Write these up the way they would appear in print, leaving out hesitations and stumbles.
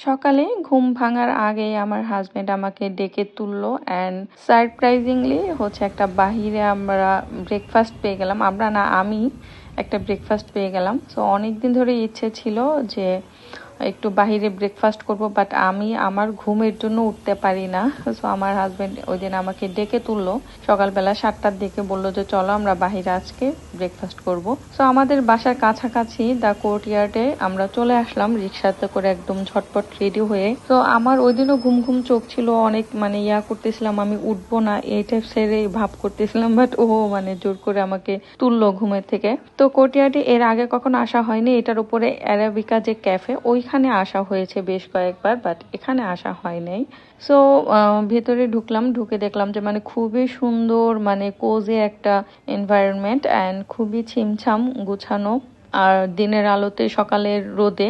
সকালে ঘুম ভাঙার আগে আমার হাজবেন্ড আমাকে ডেকে তুললো অ্যান্ড সারপ্রাইজিংলি হচ্ছে একটা বাহিরে আমরা ব্রেকফাস্ট পেয়ে গেলাম। আমরা না, আমি একটা ব্রেকফাস্ট পেয়ে গেলাম। সো অনেকদিন ধরে ইচ্ছে ছিল যে একটু বাহিরে ব্রেকফাস্ট করব, বাট আমি আমার ঘুমের জন্য উঠতে পারি না। সো আমার হাজবেন্ড ওই দিন আমাকে ডেকে তুললো সকালবেলা 7টার দিকে, বললো যে চলো আমরা বাহিরে আজকে ব্রেকফাস্ট করব। সো আমাদের বাসার কাছাকাছি দ্য কোর্টইয়ার্ডে আমরা চলে আসলাম রিক্সাতে করে, একদম ঝটপট রেডি হয়ে। তো আমার ওই দিনও ঘুম ঘুম চোখ ছিল, অনেক করতেছিলাম আমি উঠবো না এই টাইপসের ভাব করতেছিলাম, বাট ও জোর করে আমাকে তুললো ঘুমের থেকে। তো কোর্টইয়ার্ডে এর আগে কখনো আসা হয়নি। এটার উপরে অ্যারাবিকা যে ক্যাফে, ওইখানে আসা হয়েছে বেশ কয়েকবার, বাট এখানে আসা হয় নাই। সো ভেতরে ঢুকলাম, ঢুকে দেখলাম যে খুবই সুন্দর, কোজি একটা এনভায়রনমেন্ট অ্যান্ড খুবই ছিমছাম গুছানো। আর দিনের আলোতে সকালের রোদে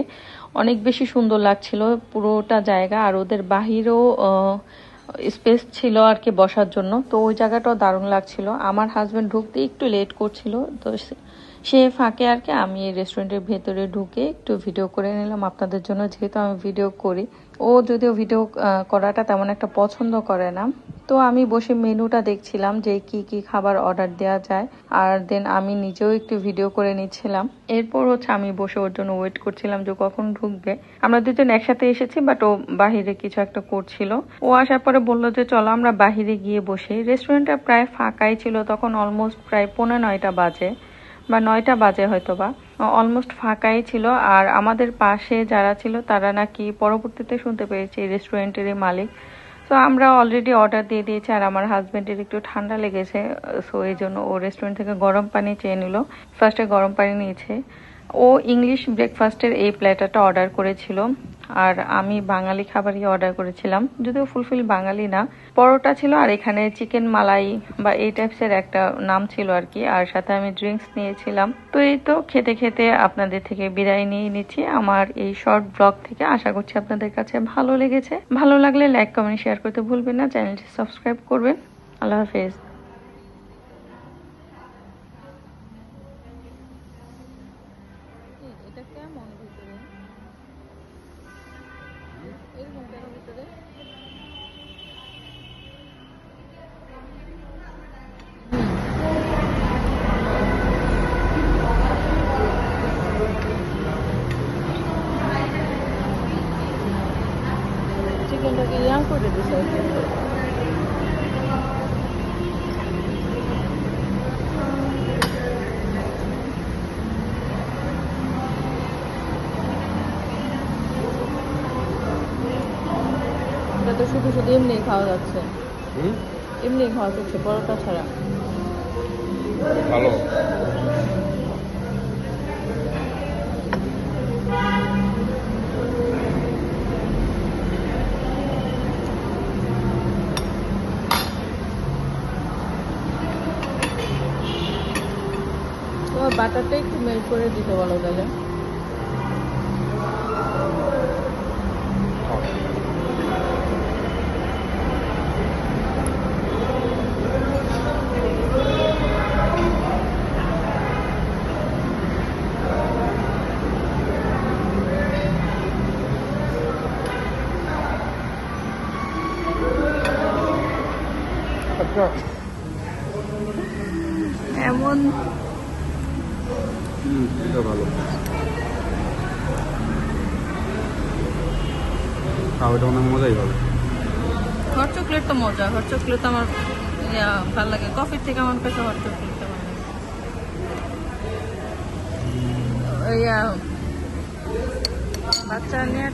অনেক বেশি সুন্দর লাগছিল পুরোটা জায়গা। আর ওদের বাহিরেও স্পেস ছিল আর কি বসার জন্য, তো ওই জায়গাটাও দারুণ লাগছিল। আমার হাজবেন্ড ঢুকতে একটু লেট করছিল, তো সে ফাঁকে আর কি আমি রেস্টুরেন্টের ভেতরে ঢুকে একটু ভিডিও করে নিলাম আপনাদের জন্য, যেহেতু আমি ভিডিও করি। ও যদিও ভিডিও করাটা তেমন একটা পছন্দ করে না। তো আমি বসে মেনুটা দেখছিলাম যে কি কি খাবার অর্ডার দেওয়া যায়, আর দেন আমি নিজেও একটু ভিডিও করে নিচ্ছিলাম। এরপর হচ্ছে আমি বসে ওর জন্য ওয়েট করছিলাম যে কখন ঢুকবে। আমরা দুজন একসাথে এসেছি, বাট ও বাহিরে কিছু একটা করছিল। ও আসার পরে বললো যে চলো আমরা বাহিরে গিয়ে বসি। রেস্টুরেন্টটা প্রায় ফাঁকাই ছিল তখন, অলমোস্ট প্রায় 9:15 বাজে বা 9টা বাজে হয়তো বা, অলমোস্ট ফাঁকাই ছিল। আর আমাদের পাশে যারা ছিল তারা নাকি পরবর্তীতে শুনতে পেরেছি রেস্টুরেন্টেরই মালিক। তো আমরা অলরেডি অর্ডার দিয়ে দিয়েছি, আর আমার হাজবেন্ডের একটু ঠান্ডা লেগেছে, সো এই জন্য ও রেস্টুরেন্ট থেকে গরম পানি চেয়ে নিল। ফার্স্টে গরম পানি নিয়েছে। ও ইংলিশ ব্রেকফাস্টের এই প্ল্যাটারটা অর্ডার করেছিল, আর আমি বাঙালি খাবারই অর্ডার করেছিলাম, যদিও ফুলফিল বাঙালি না। পরোটা ছিল, আর এখানে চিকেন মালাই বা এই টাইপসের একটা নাম ছিল আর কি, আর সাথে আমি ড্রিঙ্কস নিয়েছিলাম। তো এই তো খেতে খেতে আপনাদের থেকে বিদায় নিয়ে নিচ্ছি আমার এই শর্ট ব্লগ থেকে। আশা করছি আপনাদের কাছে ভালো লেগেছে। ভালো লাগলে লাইক কমেন্ট শেয়ার করতে ভুলবেন না, চ্যানেলটি সাবস্ক্রাইব করবেন। আল্লাহ হাফেজ। এটা কেমন ভিতরে, এরকম কেন ভিতরে? চিকেনটাকে করে দিছে। এটা তো শুধু শুধু এমনি খাওয়া যাচ্ছে, এমনি খাওয়া যাচ্ছে পরোটা ছাড়া। ভালো। তোমার বাটারটা একটু মেল্ট করে দিতে বলো তাহলে। আচ্ছা, এমন এটা ভালো। খাওয়াটা অনেক মজাই হবে। হট চকলেট তো মজা, হট চকলেট আমার ভালো লাগে, কফির থেকে আমার কাছে হট চকলেটটা ভালো লাগে। বাচ্চা নিয়ে